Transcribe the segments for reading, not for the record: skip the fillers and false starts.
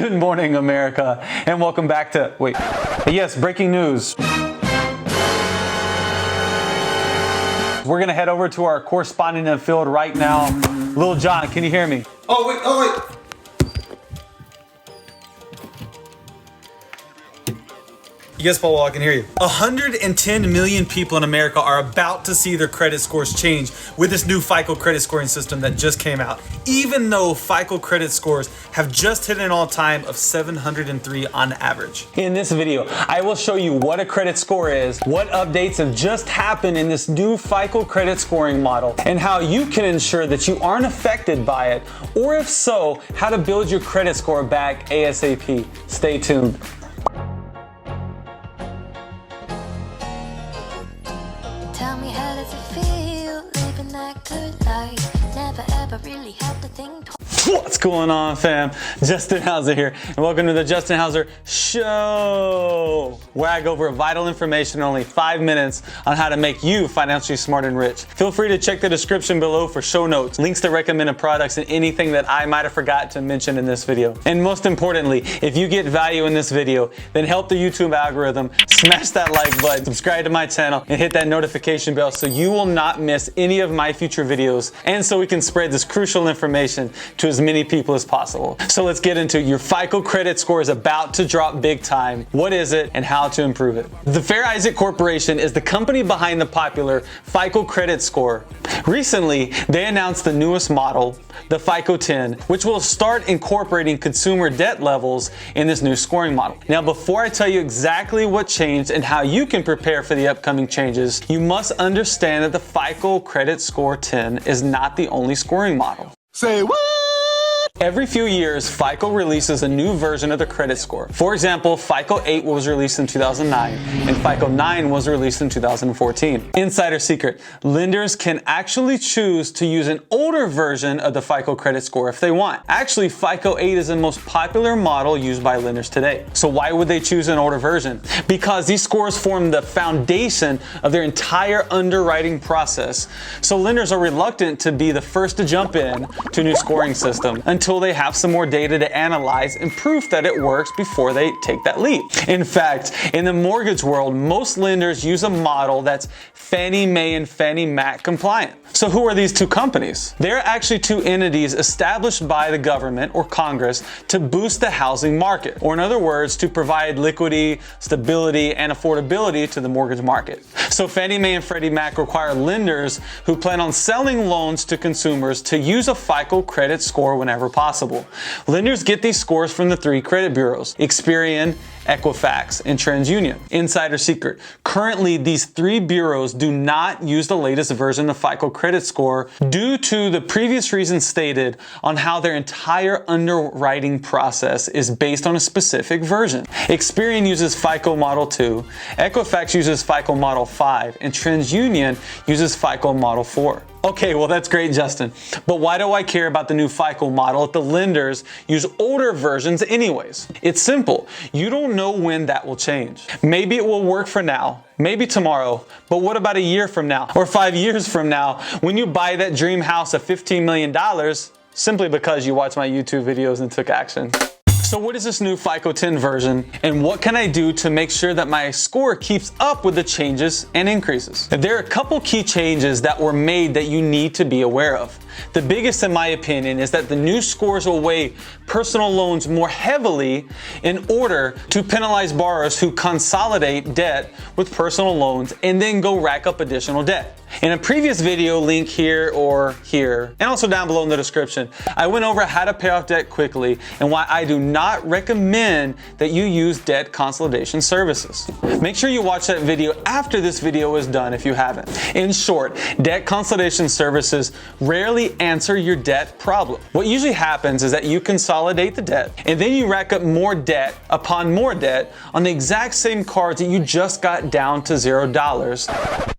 Good morning, America, and welcome back to, yes, breaking news. We're gonna head over to our correspondent in the field right now. Lil John, can you hear me? Oh wait. Yes, Paul, I can hear you. 110 million people in America are about to see their credit scores change with this new FICO credit scoring system that just came out, even though FICO credit scores have just hit an all-time of 703 on average. In this video, I will show you what a credit score is, what updates have just happened in this new FICO credit scoring model, and how you can ensure that you aren't affected by it, or if so, how to build your credit score back ASAP. Stay tuned. Tell me, how does it feel living that good life? Never ever really had to think twice. What's going on, fam? Justin Hauser here, and welcome to the Justin Hauser Show, where I go over vital information in only 5 minutes on how to make you financially smart and rich. Feel free to check the description below for show notes, links to recommended products, and anything that I might have forgot to mention in this video. And most importantly, if you get value in this video, then help the YouTube algorithm, smash that like button, subscribe to my channel, and hit that notification bell so you will not miss any of my future videos, and so we can spread this crucial information to as many people as possible. So let's get into it. Your FICO credit score is about to drop big time. What is it and how to improve it? The Issac Corporation is the company behind the popular FICO credit score. Recently, they announced the newest model, the FICO 10, which will start incorporating consumer debt levels in this new scoring model. Now, before I tell you exactly what changed and how you can prepare for the upcoming changes, you must understand that the FICO credit score 10 is not the only scoring model. Say what? Every few years, FICO releases a new version of the credit score. For example, FICO 8 was released in 2009, and FICO 9 was released in 2014. Insider secret, lenders can actually choose to use an older version of the FICO credit score if they want. Actually, FICO 8 is the most popular model used by lenders today. So why would they choose an older version? Because these scores form the foundation of their entire underwriting process. So lenders are reluctant to be the first to jump in to a new scoring system until they have some more data to analyze and proof that it works before they take that leap. In fact, in the mortgage world, most lenders use a model that's Fannie Mae and Fannie Mac compliant. So who are these two companies? They're actually two entities established by the government or Congress to boost the housing market, or in other words, to provide liquidity, stability, and affordability to the mortgage market. So Fannie Mae and Freddie Mac require lenders who plan on selling loans to consumers to use a FICO credit score whenever possible. Lenders get these scores from the three credit bureaus, Experian, Equifax, and TransUnion. Insider secret, currently these three bureaus do not use the latest version of FICO credit score due to the previous reasons stated on how their entire underwriting process is based on a specific version. Experian uses FICO Model 2, Equifax uses FICO Model 5, and TransUnion uses FICO Model 4. Okay, well that's great, Justin. But why do I care about the new FICO model if the lenders use older versions anyways? It's simple. You don't know when that will change. Maybe it will work for now, maybe tomorrow, but what about a year from now or 5 years from now when you buy that dream house of $15 million simply because you watched my YouTube videos and took action? So what is this new FICO 10 version, and what can I do to make sure that my score keeps up with the changes and increases? There are a couple key changes that were made that you need to be aware of. The biggest, in my opinion, is that the new scores will weigh personal loans more heavily in order to penalize borrowers who consolidate debt with personal loans and then go rack up additional debt. In a previous video, link here or here, and also down below in the description, I went over how to pay off debt quickly and why I do not recommend that you use debt consolidation services. Make sure you watch that video after this video is done if you haven't. In short, debt consolidation services rarely answer your debt problem. What usually happens is that you consolidate the debt and then you rack up more debt upon more debt on the exact same cards that you just got down to $0.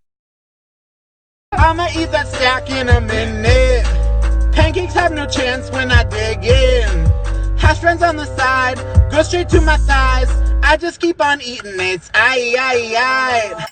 I'ma eat that stack in a minute. Pancakes have no chance when I dig in. Hash browns on the side, go straight to my thighs. I just keep on eating it. Aye, aye, aye.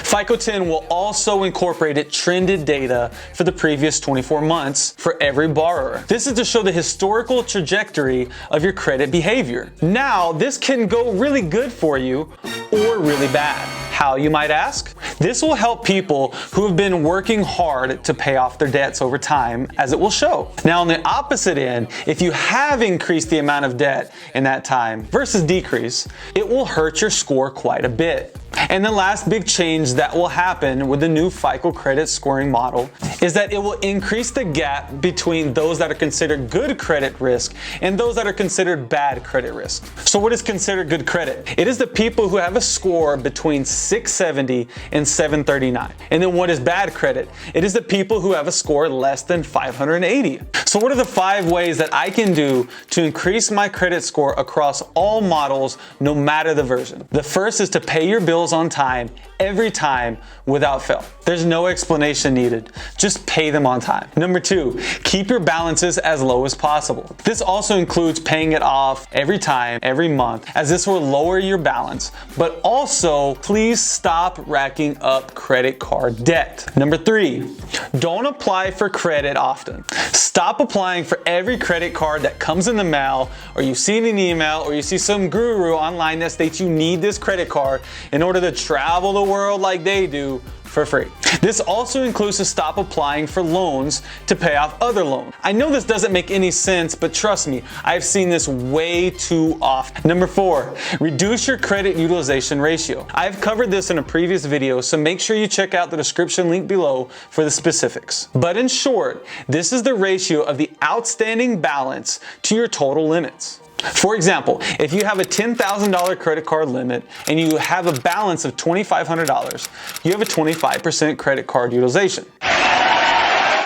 FICO 10 will also incorporate trended data for the previous 24 months for every borrower. This is to show the historical trajectory of your credit behavior. Now, this can go really good for you or really bad. How, you might ask? This will help people who have been working hard to pay off their debts over time, as it will show. Now, on the opposite end, if you have increased the amount of debt in that time versus decrease, it will hurt your score quite a bit. And the last big change that will happen with the new FICO credit scoring model is that it will increase the gap between those that are considered good credit risk and those that are considered bad credit risk. So what is considered good credit? It is the people who have a score between 670 and 739. And then what is bad credit? It is the people who have a score less than 580. So what are the 5 ways that I can do to increase my credit score across all models, no matter the version? The first is to pay your bills on time, every time, without fail. There's no explanation needed. Just pay them on time. Number 2, keep your balances as low as possible. This also includes paying it off every time, every month, as this will lower your balance. But also, please stop racking up credit card debt. Number 3, don't apply for credit often. Stop applying for every credit card that comes in the mail, or you see an email, or you see some guru online that states you need this credit card in order to travel the world like they do for free. This also includes to stop applying for loans to pay off other loans. I know this doesn't make any sense, but trust me, I've seen this way too often. Number 4, reduce your credit utilization ratio. I've covered this in a previous video, so make sure you check out the description link below for the specifics. But in short, this is the ratio of the outstanding balance to your total limits. For example, if you have a $10,000 credit card limit and you have a balance of $2,500, you have a 25% credit card utilization.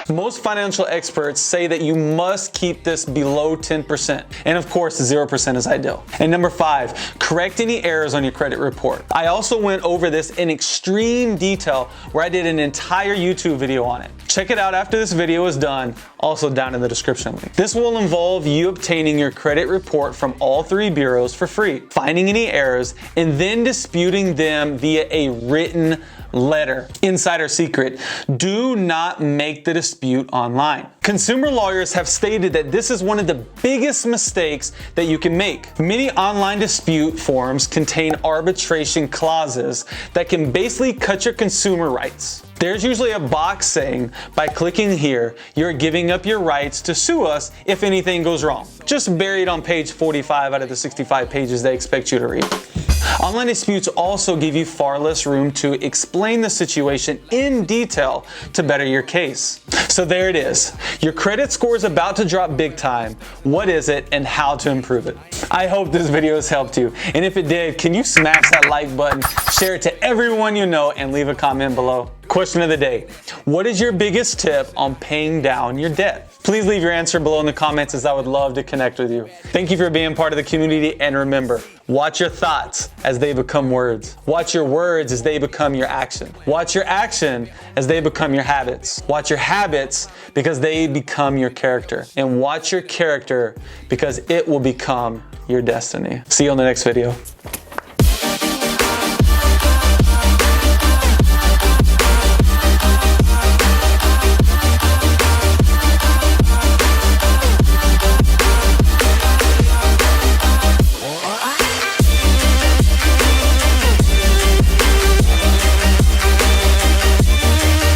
Most financial experts say that you must keep this below 10%. And of course, 0% is ideal. And number 5, correct any errors on your credit report. I also went over this in extreme detail where I did an entire YouTube video on it. Check it out after this video is done, also down in the description link. This will involve you obtaining your credit report from all 3 bureaus for free, finding any errors, and then disputing them via a written letter. Insider secret: do not make the dispute online. Consumer lawyers have stated that this is one of the biggest mistakes that you can make. Many online dispute forums contain arbitration clauses that can basically cut your consumer rights. There's usually a box saying, by clicking here, you're giving up your rights to sue us if anything goes wrong. Just buried on page 45 out of the 65 pages they expect you to read. Online disputes also give you far less room to explain the situation in detail to better your case. So there it is. Your credit score is about to drop big time. What is it and how to improve it? I hope this video has helped you. And if it did, can you smash that like button, share it to everyone you know, and leave a comment below? Question of the day: what is your biggest tip on paying down your debt? Please leave your answer below in the comments, as I would love to connect with you. Thank you for being part of the community, and remember, watch your thoughts as they become words. Watch your words as they become your action. Watch your action as they become your habits. Watch your habits because they become your character. And watch your character because it will become your destiny. See you on the next video.